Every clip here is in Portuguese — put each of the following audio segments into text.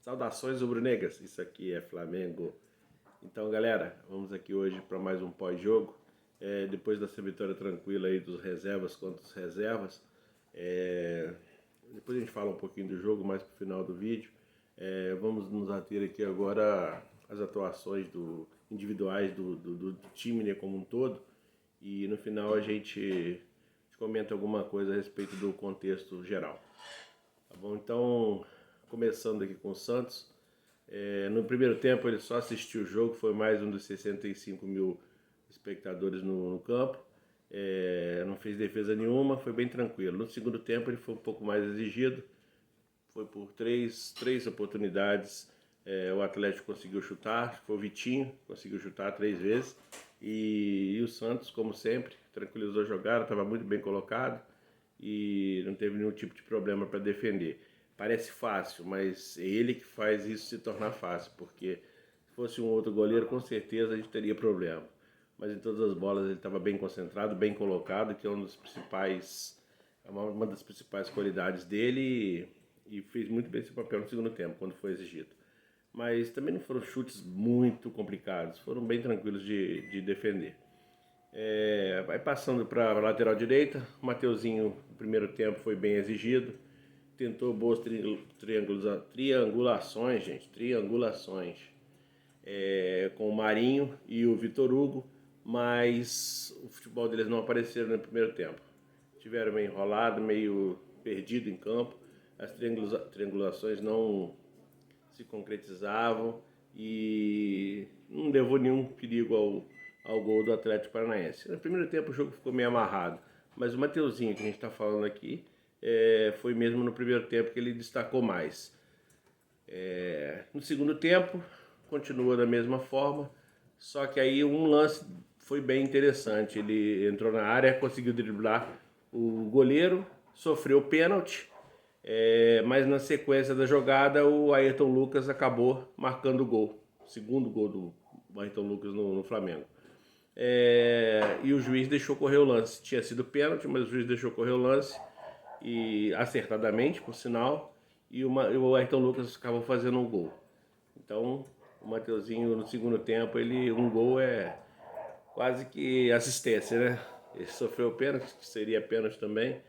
Saudações rubro-negras, isso aqui é Flamengo. Então, galera, vamos aqui hoje para mais um pós-jogo. Depois dessa vitória tranquila aí dos reservas contra os reservas, depois a gente fala um pouquinho do jogo mais pro final do vídeo. Vamos nos ater aqui agora às atuações individuais do time, né, como um todo. E no final a gente comenta alguma coisa a respeito do contexto geral. Tá bom? Então, começando aqui com o Santos. No primeiro tempo ele só assistiu o jogo, foi mais um dos 65 mil espectadores no campo. Não fez defesa nenhuma, foi bem tranquilo. No segundo tempo ele foi um pouco mais exigido, foi por três oportunidades. O Atlético conseguiu chutar, foi o Vitinho, conseguiu chutar 3 vezes. E o Santos, como sempre, tranquilizou a jogada, estava muito bem colocado e não teve nenhum tipo de problema para defender. Parece fácil, mas é ele que faz isso se tornar fácil, porque se fosse um outro goleiro, com certeza a gente teria problema. Mas em todas as bolas ele estava bem concentrado, bem colocado, que é uma das principais qualidades dele, e fez muito bem esse papel no segundo tempo, quando foi exigido. Mas também não foram chutes muito complicados, foram bem tranquilos de defender. Vai passando para a lateral direita. O Mateuzinho, no primeiro tempo, foi bem exigido. Tentou boas triangulações, com o Marinho e o Vitor Hugo, mas o futebol deles não apareceram no primeiro tempo. Tiveram meio enrolado, meio perdido em campo. As triangulações não se concretizavam e não levou nenhum perigo ao gol do Atlético Paranaense. No primeiro tempo o jogo ficou meio amarrado, mas o Mateuzinho que a gente está falando aqui foi mesmo no primeiro tempo que ele destacou mais. No segundo tempo continua da mesma forma, só que aí um lance foi bem interessante. Ele entrou na área, conseguiu driblar o goleiro, sofreu pênalti. Mas na sequência da jogada o Ayrton Lucas acabou marcando o gol, o segundo gol do Ayrton Lucas no Flamengo. E o juiz deixou correr o lance. Tinha sido pênalti, mas o juiz deixou correr o lance, e acertadamente, por sinal, e o Ayrton Lucas acabou fazendo um gol. Então o Mateuzinho no segundo tempo, um gol é quase que assistência, né? Ele sofreu pênalti, que seria pênalti também,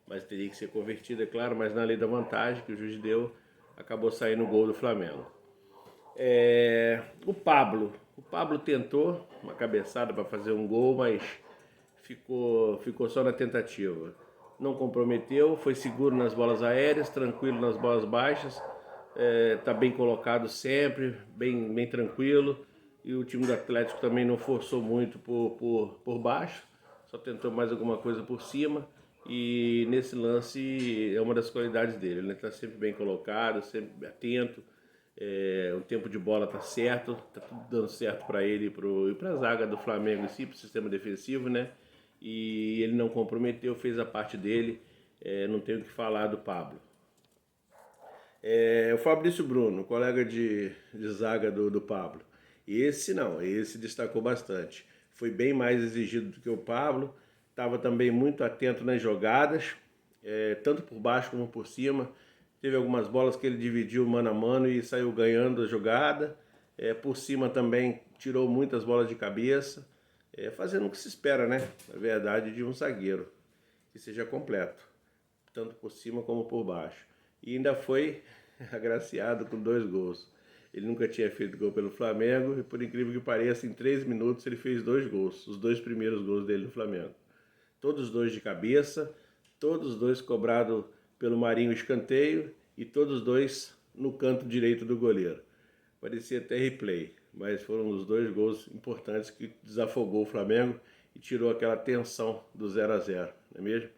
mas teria que ser convertido, é claro, mas na lei da vantagem que o juiz deu, acabou saindo o gol do Flamengo. O Pablo tentou uma cabeçada para fazer um gol, mas ficou só na tentativa. Não comprometeu, foi seguro nas bolas aéreas, tranquilo nas bolas baixas, tá bem colocado sempre, bem tranquilo. E o time do Atlético também não forçou muito por baixo, só tentou mais alguma coisa por cima. E nesse lance é uma das qualidades dele, ele está sempre bem colocado, sempre atento. O tempo de bola tá certo, tá tudo dando certo para ele e para a zaga do Flamengo em si, para o sistema defensivo, né? E ele não comprometeu, fez a parte dele, não tenho o que falar do Pablo. O Fabrício Bruno, colega de zaga do Pablo. Esse destacou bastante. Foi bem mais exigido do que o Pablo, estava também muito atento nas jogadas, tanto por baixo como por cima. Teve algumas bolas que ele dividiu mano a mano e saiu ganhando a jogada. Por cima também tirou muitas bolas de cabeça, fazendo o que se espera, né? Na verdade, de um zagueiro, que seja completo, tanto por cima como por baixo. E ainda foi agraciado com 2 gols. Ele nunca tinha feito gol pelo Flamengo e, por incrível que pareça, em 3 minutos ele fez 2 gols, os 2 primeiros gols dele no Flamengo. Todos 2 de cabeça, todos 2 cobrados pelo Marinho escanteio e todos 2 no canto direito do goleiro. Parecia até replay, mas foram os 2 gols importantes que desafogou o Flamengo e tirou aquela tensão do 0-0, não é mesmo?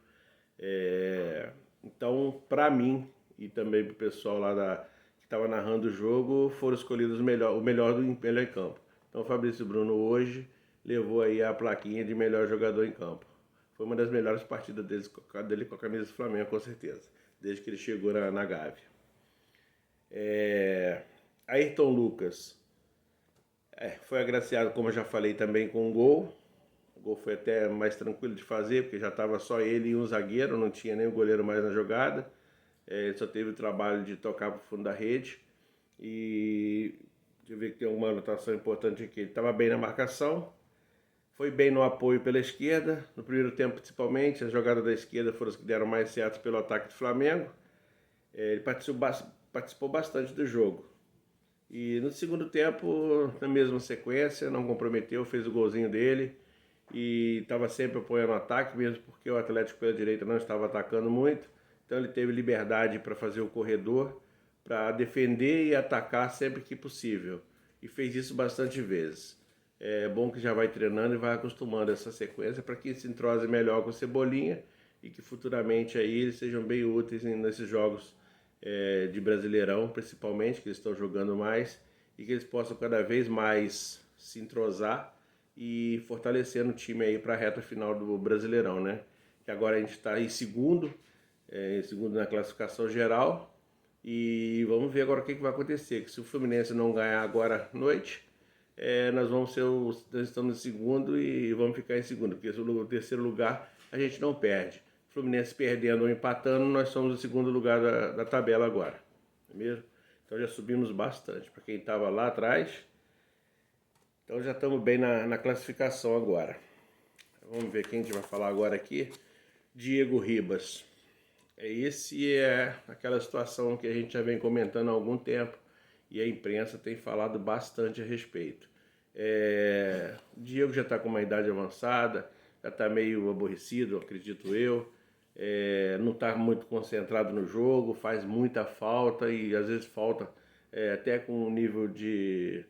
Então, para mim e também para o pessoal lá que estava narrando o jogo, foram escolhidos o melhor em campo. Então, o Fabrício Bruno hoje levou aí a plaquinha de melhor jogador em campo. Foi uma das melhores partidas dele com a camisa do Flamengo, com certeza, desde que ele chegou na Gávea. Ayrton Lucas foi agraciado, como eu já falei, também com um gol. O gol foi até mais tranquilo de fazer, porque já estava só ele e um zagueiro, não tinha nem o goleiro mais na jogada. Ele só teve o trabalho de tocar para o fundo da rede. E deixa eu ver que tem alguma anotação importante aqui. Ele estava bem na marcação, foi bem no apoio pela esquerda, no primeiro tempo principalmente. As jogadas da esquerda foram as que deram mais certo pelo ataque do Flamengo. Ele participou bastante do jogo. E no segundo tempo, na mesma sequência, não comprometeu, fez o golzinho dele e estava sempre apoiando o ataque, mesmo porque o Atlético pela direita não estava atacando muito. Então ele teve liberdade para fazer o corredor, para defender e atacar sempre que possível. E fez isso bastante vezes. É bom que já vai treinando e vai acostumando essa sequência para que se entrose melhor com o Cebolinha e que futuramente aí eles sejam bem úteis nesses jogos de Brasileirão, principalmente, que eles estão jogando mais, e que eles possam cada vez mais se entrosar e fortalecendo o time aí para a reta final do Brasileirão, né? Que agora a gente está em segundo na classificação geral, e vamos ver agora o que vai acontecer, que se o Fluminense não ganhar agora à noite, nós estamos em segundo e vamos ficar em segundo, porque o terceiro lugar a gente não perde. Fluminense perdendo ou empatando, nós somos o segundo lugar da tabela agora, não é mesmo? Então já subimos bastante, para quem estava lá atrás, então já estamos bem na classificação agora. Vamos ver quem a gente vai falar agora aqui. Diego Ribas. Esse é aquela situação que a gente já vem comentando há algum tempo e a imprensa tem falado bastante a respeito. O Diego já está com uma idade avançada, já está meio aborrecido, acredito eu. Não está muito concentrado no jogo, faz muita falta e às vezes falta até com um nível de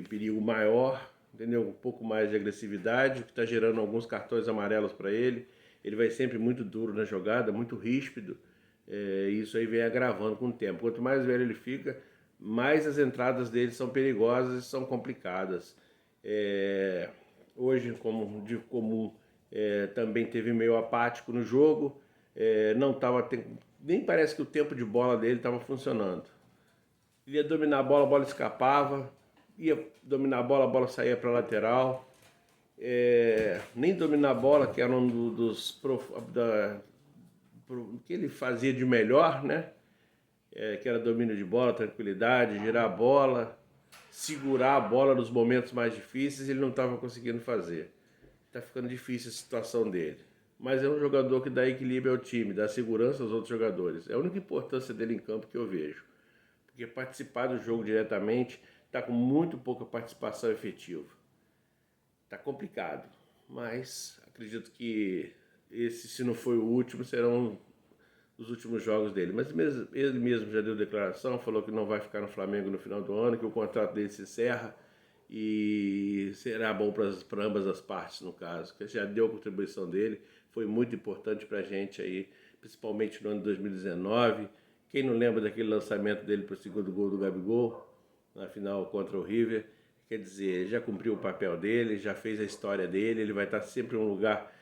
perigo maior, entendeu? Um pouco mais de agressividade, o que está gerando alguns cartões amarelos para ele. Ele vai sempre muito duro na jogada, muito ríspido, e isso aí vem agravando com o tempo. Quanto mais velho ele fica, mais as entradas dele são perigosas e são complicadas. Hoje, como de comum, também teve meio apático no jogo, não tava, nem parece que o tempo de bola dele estava funcionando. Ele ia dominar a bola escapava, ia dominar a bola saía para a lateral. Nem dominar a bola, que era um que ele fazia de melhor, né? Que era domínio de bola, tranquilidade, girar a bola, segurar a bola nos momentos mais difíceis, ele não estava conseguindo fazer. Está ficando difícil a situação dele. Mas é um jogador que dá equilíbrio ao time, dá segurança aos outros jogadores. É a única importância dele em campo que eu vejo. Porque participar do jogo diretamente está com muito pouca participação efetiva. Está complicado, mas acredito que esse, se não foi o último, serão os últimos jogos dele. Mas ele mesmo já deu declaração, falou que não vai ficar no Flamengo no final do ano, que o contrato dele se encerra e será bom para ambas as partes, no caso, que já deu a contribuição dele, foi muito importante para a gente aí, principalmente no ano de 2019. Quem não lembra daquele lançamento dele para o segundo gol do Gabigol, na final contra o River? Quer dizer, já cumpriu o papel dele, já fez a história dele, ele vai estar sempre em um lugar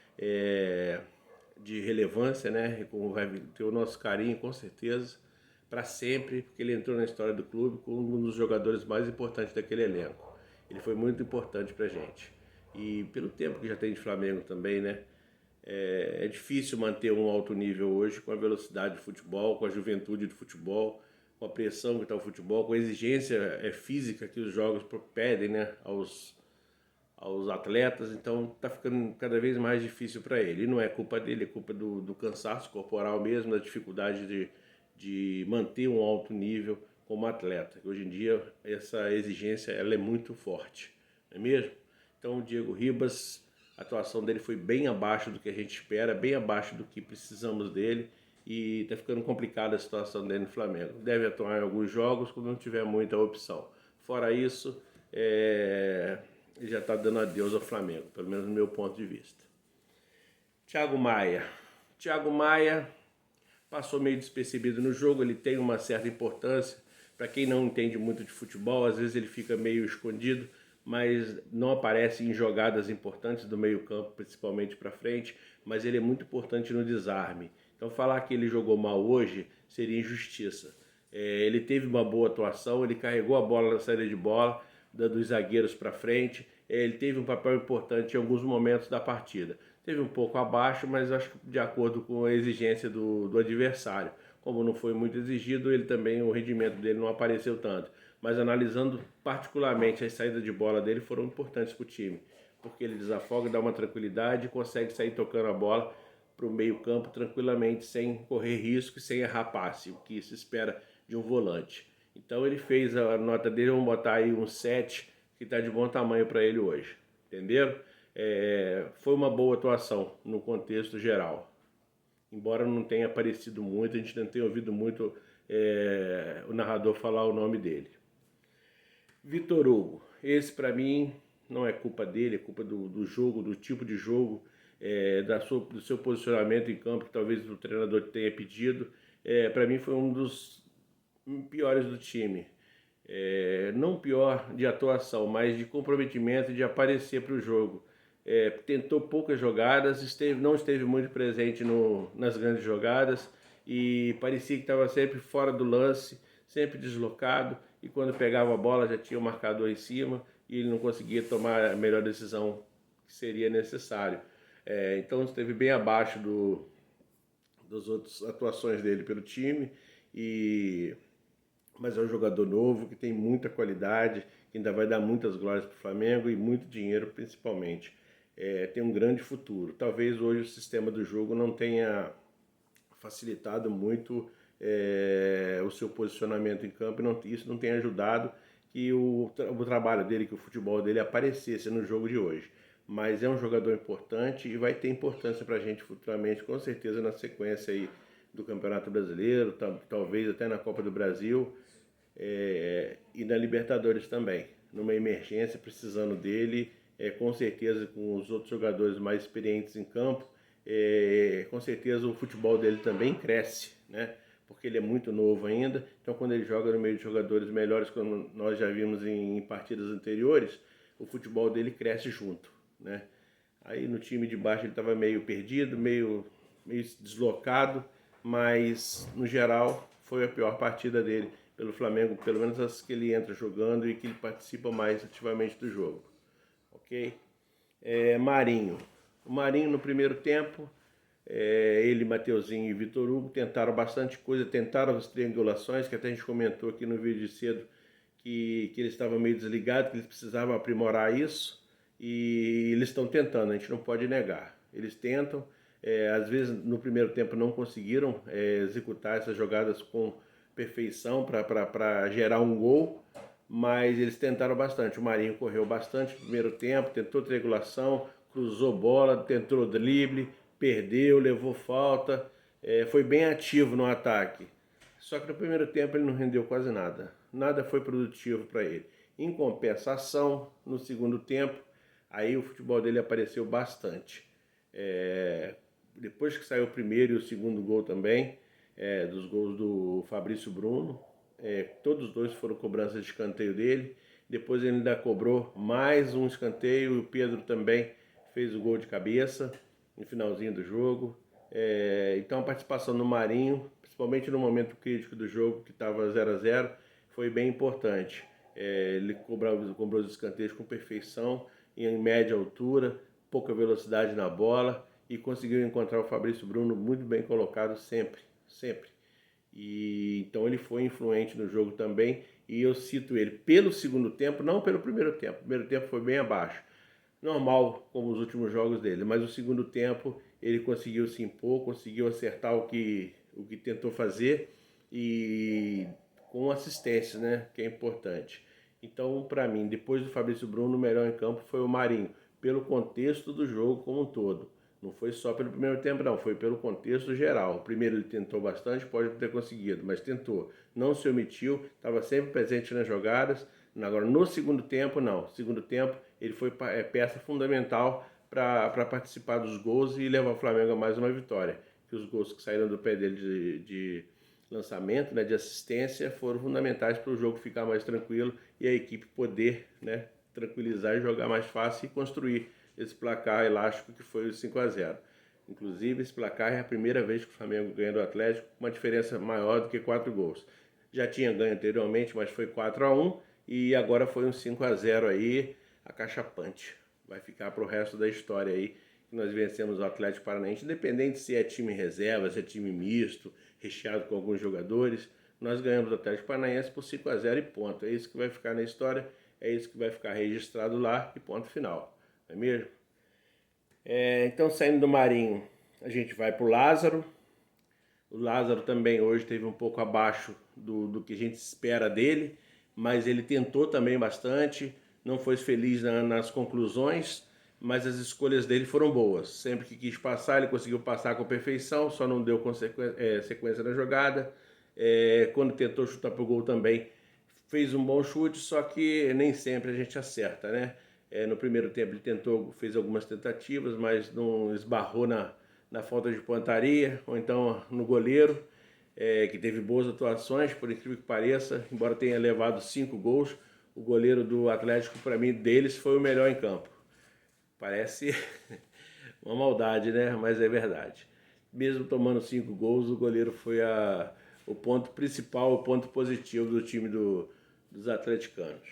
de relevância, né? Vai ter o nosso carinho, com certeza, para sempre, porque ele entrou na história do clube como um dos jogadores mais importantes daquele elenco. Ele foi muito importante para a gente. E pelo tempo que já tem de Flamengo também, né? É difícil manter um alto nível hoje com a velocidade do futebol, com a juventude do futebol, com a pressão que está o futebol, com a exigência física que os jogos pedem, né, aos atletas. Então está ficando cada vez mais difícil para ele. E não é culpa dele, é culpa do cansaço corporal mesmo, da dificuldade de manter um alto nível como atleta. Hoje em dia essa exigência ela é muito forte, não é mesmo? Então o Diego Ribas, a atuação dele foi bem abaixo do que a gente espera, bem abaixo do que precisamos dele. E está ficando complicada a situação dele no Flamengo. Deve atuar em alguns jogos quando não tiver muita opção. Fora isso, ele já está dando adeus ao Flamengo, pelo menos no meu ponto de vista. Thiago Maia. Thiago Maia passou meio despercebido no jogo, ele tem uma certa importância. Para quem não entende muito de futebol, às vezes ele fica meio escondido, mas não aparece em jogadas importantes do meio campo, principalmente para frente, mas ele é muito importante no desarme. Então falar que ele jogou mal hoje seria injustiça. Ele teve uma boa atuação, ele carregou a bola na saída de bola, dando os zagueiros para frente. Ele teve um papel importante em alguns momentos da partida. Teve um pouco abaixo, mas acho que de acordo com a exigência do adversário. como não foi muito exigido, ele também, o rendimento dele não apareceu tanto. Mas analisando particularmente as saídas de bola dele, foram importantes para o time, porque ele desafoga, dá uma tranquilidade e consegue sair tocando a bola para o meio campo tranquilamente, sem correr risco e sem errar passe, o que se espera de um volante. Então ele fez a nota dele, vamos botar aí um 7, que está de bom tamanho para ele hoje, entenderam? Foi uma boa atuação no contexto geral. Embora não tenha aparecido muito, a gente não tenha ouvido muito o narrador falar o nome dele. Vitor Hugo, esse para mim não é culpa dele, é culpa do jogo, do tipo de jogo, do seu posicionamento em campo, que talvez o treinador tenha pedido. Para mim foi um dos piores do time. Não pior de atuação, mas de comprometimento e de aparecer para o jogo. Tentou poucas jogadas, não esteve muito presente nas grandes jogadas e parecia que estava sempre fora do lance, sempre deslocado, e quando pegava a bola já tinha o marcador em cima e ele não conseguia tomar a melhor decisão que seria necessário. Então esteve bem abaixo das outras atuações dele pelo time, mas é um jogador novo que tem muita qualidade, que ainda vai dar muitas glórias para o Flamengo e muito dinheiro principalmente. Tem um grande futuro. Talvez hoje o sistema do jogo não tenha facilitado muito o seu posicionamento em campo e isso não tem ajudado que o trabalho dele, que o futebol dele aparecesse no jogo de hoje. Mas é um jogador importante e vai ter importância para a gente futuramente, com certeza, na sequência aí do Campeonato Brasileiro, talvez até na Copa do Brasil e na Libertadores também. Numa emergência, precisando dele, com certeza com os outros jogadores mais experientes em campo, com certeza o futebol dele também cresce, né? Porque ele é muito novo ainda, então quando ele joga no meio de jogadores melhores, como nós já vimos em partidas anteriores, o futebol dele cresce junto, né? Aí no time de baixo ele estava meio perdido, meio deslocado, mas no geral foi a pior partida dele pelo Flamengo, pelo menos as que ele entra jogando e que ele participa mais ativamente do jogo. Ok? Marinho. O Marinho no primeiro tempo, ele, Mateuzinho e Vitor Hugo tentaram bastante coisa, tentaram as triangulações, que até a gente comentou aqui no vídeo de cedo, que eles estavam meio desligados, que eles precisavam aprimorar isso, e eles estão tentando, a gente não pode negar. Eles tentam, às vezes no primeiro tempo não conseguiram executar essas jogadas com perfeição para gerar um gol, mas eles tentaram bastante. O Marinho correu bastante no primeiro tempo, tentou triangulação, cruzou bola, tentou drible, perdeu, levou falta, foi bem ativo no ataque. Só que no primeiro tempo ele não rendeu quase nada. Nada foi produtivo para ele. Em compensação, no segundo tempo, aí o futebol dele apareceu bastante. Depois que saiu o primeiro e o segundo gol também, dos gols do Fabrício Bruno, todos os dois foram cobranças de escanteio dele. Depois ele ainda cobrou mais um escanteio e o Pedro também fez o gol de cabeça no finalzinho do jogo. Então a participação do Marinho, principalmente no momento crítico do jogo, que estava 0-0, foi bem importante. Ele cobrou os escanteios com perfeição, em média altura, pouca velocidade na bola e conseguiu encontrar o Fabrício Bruno muito bem colocado sempre. E então ele foi influente no jogo também, e eu cito ele pelo segundo tempo, não pelo primeiro tempo. O primeiro tempo foi bem abaixo, normal como os últimos jogos dele, mas o segundo tempo ele conseguiu se impor, conseguiu acertar o que tentou fazer e com assistência, né, que é importante. Então, para mim, depois do Fabrício Bruno, o melhor em campo foi o Marinho, pelo contexto do jogo como um todo. Não foi só pelo primeiro tempo, não, foi pelo contexto geral. O primeiro ele tentou bastante, pode não ter conseguido, mas tentou. Não se omitiu, estava sempre presente nas jogadas. Agora, no segundo tempo, não. No segundo tempo, ele foi peça fundamental para participar dos gols e levar o Flamengo a mais uma vitória. Que os gols que saíram do pé dele de lançamento, né, de assistência, foram fundamentais para o jogo ficar mais tranquilo e a equipe poder, né, tranquilizar e jogar mais fácil e construir esse placar elástico que foi o 5-0. Inclusive, esse placar é a primeira vez que o Flamengo ganha do Atlético com uma diferença maior do que 4 gols. Já tinha ganho anteriormente, mas foi 4-1 e agora foi um 5-0 aí, acachapante. Vai ficar para o resto da história aí que nós vencemos o Atlético Paranaense, independente se é time reserva, se é time misto, recheado com alguns jogadores. Nós ganhamos o Atlético Paranaense por 5-0 e ponto. É isso que vai ficar na história, é isso que vai ficar registrado lá e ponto final. Não é mesmo? Então, saindo do Marinho, a gente vai para o Lázaro. O Lázaro também hoje teve um pouco abaixo do que a gente espera dele, mas ele tentou também bastante, não foi feliz nas conclusões, mas as escolhas dele foram boas. Sempre que quis passar, ele conseguiu passar com perfeição, só não deu sequência na jogada. Quando tentou chutar para o gol também, fez um bom chute, só que nem sempre a gente acerta, né? No primeiro tempo ele tentou, fez algumas tentativas, mas não esbarrou na falta de pontaria, ou então no goleiro, que teve boas atuações, por incrível que pareça, embora tenha levado 5 gols, o goleiro do Atlético, para mim, deles foi o melhor em campo. Parece uma maldade, né? Mas é verdade. Mesmo tomando 5 gols, o goleiro foi o ponto principal, o ponto positivo do time dos atleticanos.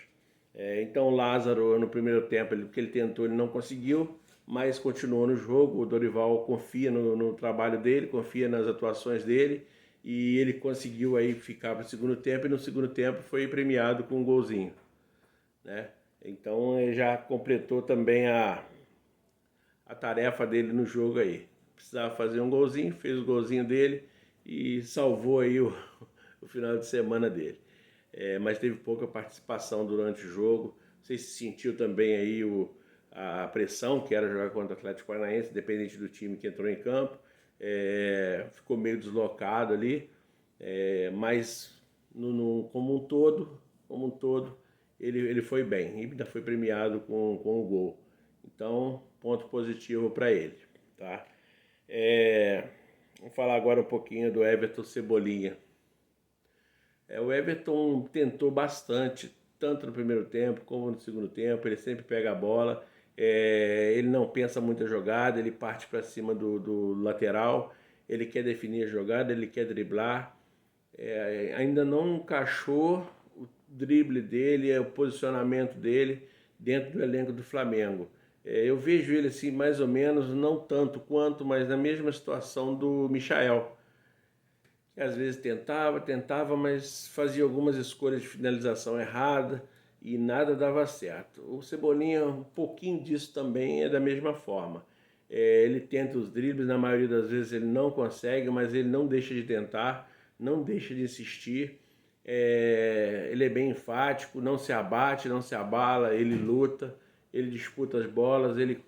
Então o Lázaro, no primeiro tempo, o que ele tentou, ele não conseguiu, mas continuou no jogo. O Dorival confia no trabalho dele, confia nas atuações dele, e ele conseguiu aí ficar para o segundo tempo, e no segundo tempo foi premiado com um golzinho, né? Então ele já completou também a tarefa dele no jogo aí. Precisava fazer um golzinho, fez o golzinho dele e salvou aí o final de semana dele. Mas teve pouca participação durante o jogo. Não sei se sentiu também aí a pressão que era jogar contra o Atlético Paranaense, independente do time que entrou em campo. Ficou meio deslocado ali, mas como um todo, ele foi bem e ainda foi premiado com o gol. Então, ponto positivo para ele, tá? Vamos falar agora um pouquinho do Everton Cebolinha. O Everton tentou bastante, tanto no primeiro tempo como no segundo tempo. Ele sempre pega a bola, ele não pensa muita jogada, ele parte para cima do lateral, ele quer definir a jogada, ele quer driblar. Ainda não encaixou o drible dele, o posicionamento dele dentro do elenco do Flamengo. Eu vejo ele assim, mais ou menos, não tanto quanto, mas na mesma situação do Michael, que às vezes tentava, mas fazia algumas escolhas de finalização errada e nada dava certo. O Cebolinha, um pouquinho disso também é da mesma forma. Ele tenta os dribles, na maioria das vezes ele não consegue, mas ele não deixa de tentar, não deixa de insistir. Ele é bem enfático, não se abate, não se abala, ele luta, ele disputa as bolas, ele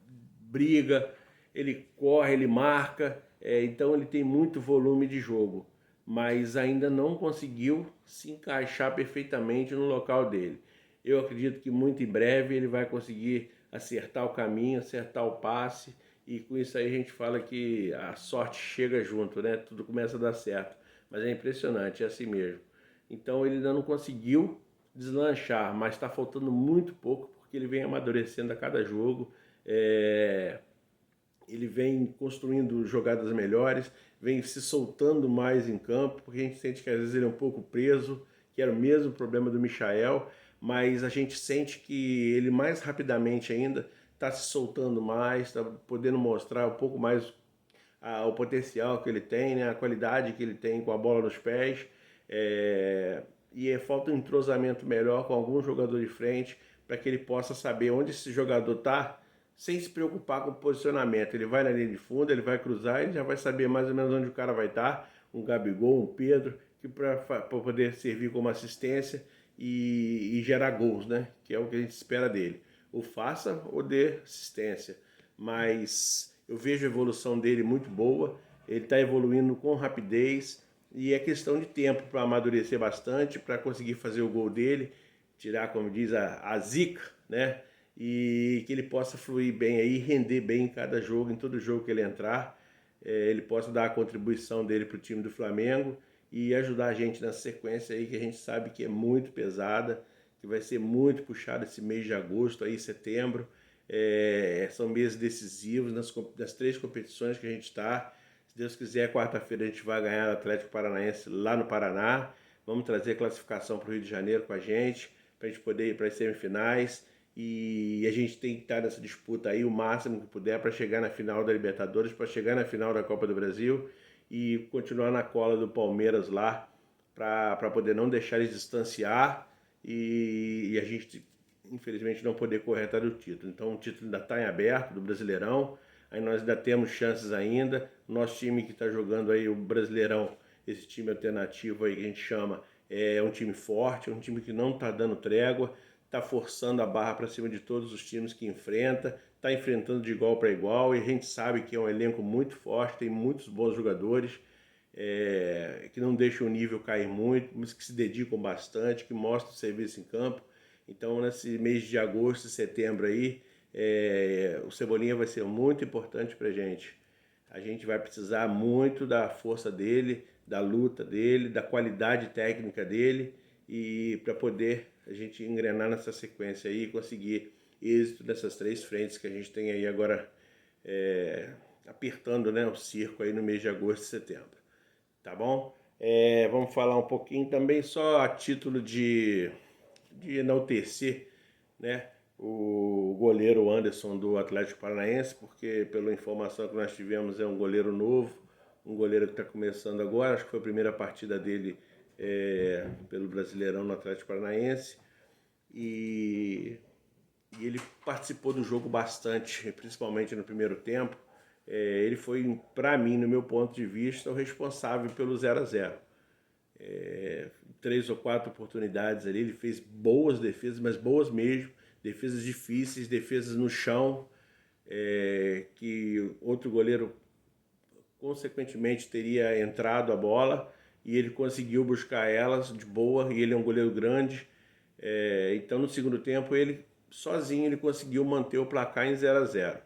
briga, ele corre, ele marca, então ele tem muito volume de jogo, mas ainda não conseguiu se encaixar perfeitamente no local dele. Eu acredito que muito em breve ele vai conseguir acertar o caminho, acertar o passe, e com isso aí a gente fala que a sorte chega junto, né? Tudo começa a dar certo, mas é impressionante, é assim mesmo. Então ele ainda não conseguiu deslanchar, mas está faltando muito pouco, porque ele vem amadurecendo a cada jogo. Ele vem construindo jogadas melhores, vem se soltando mais em campo, porque a gente sente que às vezes ele é um pouco preso, que era o mesmo problema do Michael, mas a gente sente que ele mais rapidamente ainda está se soltando mais, está podendo mostrar um pouco mais o potencial que ele tem, né, a qualidade que ele tem com a bola nos pés. Falta um entrosamento melhor com algum jogador de frente, para que ele possa saber onde esse jogador está, sem se preocupar com o posicionamento. Ele vai na linha de fundo, ele vai cruzar, ele já vai saber mais ou menos onde o cara vai estar, um Gabigol, um Pedro, que para poder servir como assistência e gerar gols, né? Que é o que a gente espera dele. Ou faça ou dê assistência. Mas eu vejo a evolução dele muito boa, ele está evoluindo com rapidez, e é questão de tempo para amadurecer bastante, para conseguir fazer o gol dele, tirar, como diz, a zica, né? E que ele possa fluir bem aí, render bem em cada jogo, em todo jogo que ele entrar, ele possa dar a contribuição dele para o time do Flamengo e ajudar a gente nessa sequência aí que a gente sabe que é muito pesada, que vai ser muito puxado esse mês de agosto, aí setembro. São meses decisivos nas 3 competições que a gente está. Se Deus quiser, quarta-feira a gente vai ganhar o Atlético Paranaense lá no Paraná. Vamos trazer classificação para o Rio de Janeiro com a gente poder ir para as semifinais. E a gente tem que estar nessa disputa aí o máximo que puder para chegar na final da Libertadores, para chegar na final da Copa do Brasil e continuar na cola do Palmeiras lá para poder não deixar eles distanciar e a gente infelizmente não poder correr atrás do título. Então o título ainda está em aberto do Brasileirão, aí nós ainda temos chances ainda. O nosso time que está jogando aí o Brasileirão, esse time alternativo aí que a gente chama, é um time forte, é um time que não está dando trégua, está forçando a barra para cima de todos os times que enfrenta, está enfrentando de igual para igual, e a gente sabe que é um elenco muito forte, tem muitos bons jogadores, que não deixam o nível cair muito, mas que se dedicam bastante, que mostram serviço em campo. Então, nesse mês de agosto e setembro aí, o Cebolinha vai ser muito importante para a gente. A gente vai precisar muito da força dele, da luta dele, da qualidade técnica dele, e para poder a gente engrenar nessa sequência aí e conseguir êxito nessas 3 frentes que a gente tem aí agora, apertando, né, o circo aí no mês de agosto e setembro. Tá bom? Vamos falar um pouquinho também só a título de enaltecer, né, o goleiro Anderson do Atlético Paranaense, porque pela informação que nós tivemos é um goleiro novo, um goleiro que está começando agora, acho que foi a primeira partida dele pelo Brasileirão no Atlético Paranaense, e ele participou do jogo bastante, principalmente no primeiro tempo. Ele foi, para mim, no meu ponto de vista, o responsável pelo 0-0. 3 ou 4 oportunidades ali, ele fez boas defesas, mas boas mesmo, defesas difíceis, defesas no chão, que outro goleiro consequentemente teria entrado a bola, e ele conseguiu buscar elas de boa, e ele é um goleiro grande. Então no segundo tempo ele sozinho ele conseguiu manter o placar em 0-0.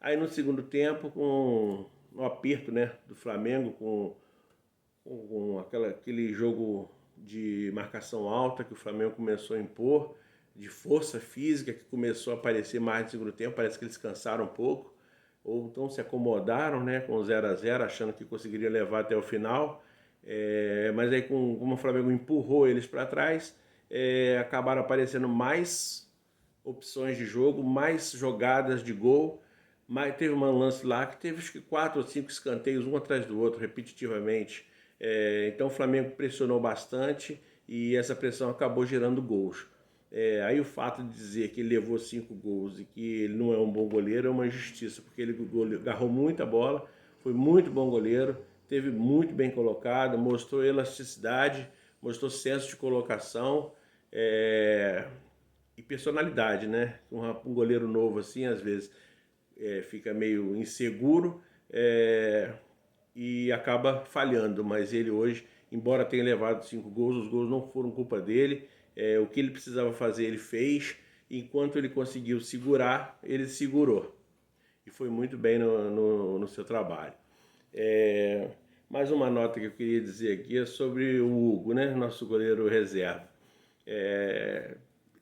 Aí no segundo tempo, com o aperto, né, do Flamengo, com aquele jogo de marcação alta que o Flamengo começou a impor, de força física que começou a aparecer mais no segundo tempo, parece que eles cansaram um pouco, ou então se acomodaram, né, com o 0-0, achando que conseguiria levar até o final. Mas aí como o Flamengo empurrou eles para trás, acabaram aparecendo mais opções de jogo, mais jogadas de gol. Mas teve um lance lá que teve acho que 4 ou 5 escanteios, um atrás do outro, repetitivamente. Então o Flamengo pressionou bastante e essa pressão acabou gerando gols. Aí o fato de dizer que ele levou 5 gols e que ele não é um bom goleiro é uma injustiça, porque ele agarrou muita bola, foi muito bom goleiro, teve muito bem colocado, mostrou elasticidade, mostrou senso de colocação e personalidade, né? Um goleiro novo assim, às vezes, fica meio inseguro e acaba falhando, mas ele hoje, embora tenha levado 5 gols, os gols não foram culpa dele. O que ele precisava fazer ele fez, enquanto ele conseguiu segurar, ele segurou e foi muito bem no seu trabalho. Mais uma nota que eu queria dizer aqui é sobre o Hugo, né, nosso goleiro reserva.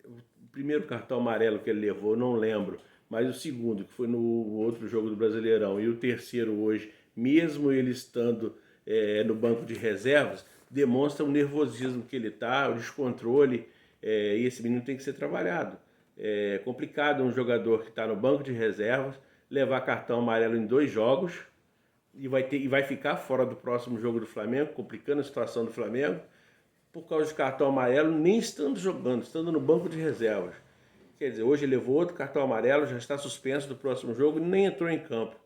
O primeiro cartão amarelo que ele levou, não lembro, mas o segundo, que foi no outro jogo do Brasileirão, e o terceiro hoje, mesmo ele estando no banco de reservas, demonstra o nervosismo que ele está, o descontrole, e esse menino tem que ser trabalhado. É complicado um jogador que está no banco de reservas levar cartão amarelo em 2 jogos e vai ficar fora do próximo jogo do Flamengo, complicando a situação do Flamengo, por causa de cartão amarelo, nem estando jogando, estando no banco de reservas. Quer dizer, hoje ele levou outro cartão amarelo, já está suspenso do próximo jogo e nem entrou em campo.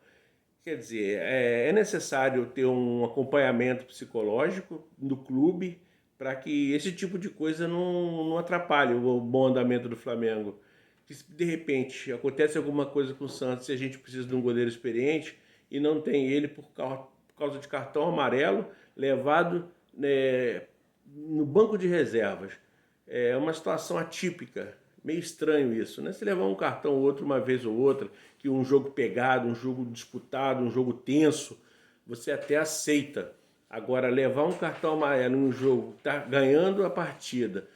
Quer dizer, é necessário ter um acompanhamento psicológico do clube para que esse tipo de coisa não atrapalhe o bom andamento do Flamengo. Que se de repente acontece alguma coisa com o Santos e a gente precisa de um goleiro experiente e não tem ele por causa de cartão amarelo levado, né, no banco de reservas. É uma situação atípica, meio estranho isso, né? Se levar um cartão ou outro uma vez ou outra, que um jogo pegado, um jogo disputado, um jogo tenso, você até aceita. Agora, levar um cartão amarelo em um jogo que está ganhando a partida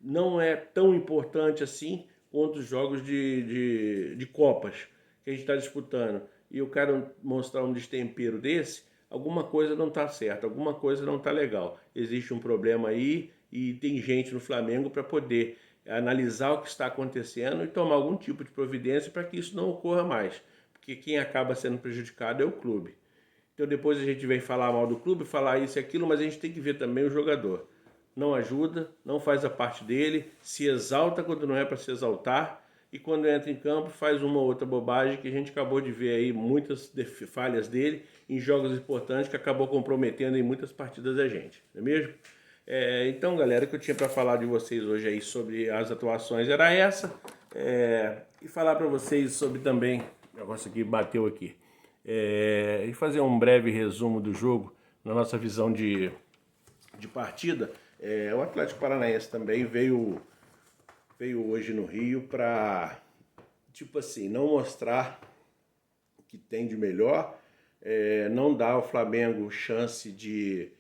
não é tão importante assim quanto os jogos de Copas que a gente está disputando. E o cara mostrar um destempero desse, alguma coisa não está certa, alguma coisa não está legal. Existe um problema aí e tem gente no Flamengo para poder analisar o que está acontecendo e tomar algum tipo de providência para que isso não ocorra mais. Porque quem acaba sendo prejudicado é o clube. Então depois a gente vem falar mal do clube, falar isso e aquilo, mas a gente tem que ver também o jogador. Não ajuda, não faz a parte dele, se exalta quando não é para se exaltar e quando entra em campo faz uma ou outra bobagem que a gente acabou de ver aí muitas falhas dele em jogos importantes que acabou comprometendo em muitas partidas a gente, não é mesmo? Então, galera, o que eu tinha para falar de vocês hoje aí sobre as atuações era essa. E falar para vocês sobre também, o negócio aqui bateu aqui, e fazer um breve resumo do jogo na nossa visão de partida. O Atlético Paranaense também veio hoje no Rio para, tipo assim, não mostrar o que tem de melhor, não dar ao Flamengo chance de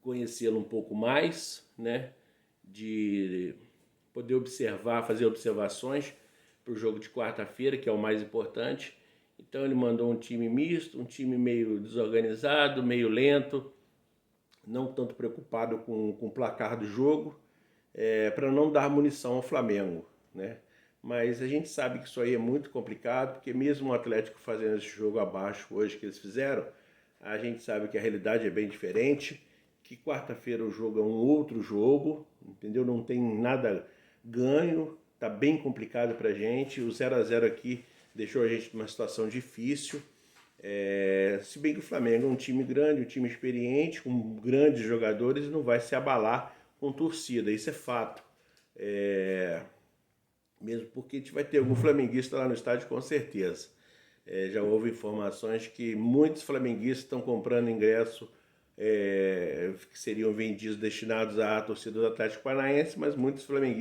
conhecê-lo um pouco mais, né? De poder observar, fazer observações para o jogo de quarta-feira, que é o mais importante. Então ele mandou um time misto, um time meio desorganizado, meio lento, não tanto preocupado com o placar do jogo, para não dar munição ao Flamengo, né? Mas a gente sabe que isso aí é muito complicado, porque mesmo o Atlético fazendo esse jogo abaixo hoje que eles fizeram, a gente sabe que a realidade é bem diferente, que quarta-feira o jogo é um outro jogo, entendeu? Não tem nada ganho, tá bem complicado pra gente, o 0-0 aqui deixou a gente numa situação difícil, se bem que o Flamengo é um time grande, um time experiente, com grandes jogadores, não vai se abalar com torcida, isso é fato. Mesmo porque a gente vai ter algum flamenguista lá no estádio com certeza. Já houve informações que muitos flamenguistas estão comprando ingresso que seriam vendidos, destinados à torcida do Atlético Paranaense, mas muitos flamenguistas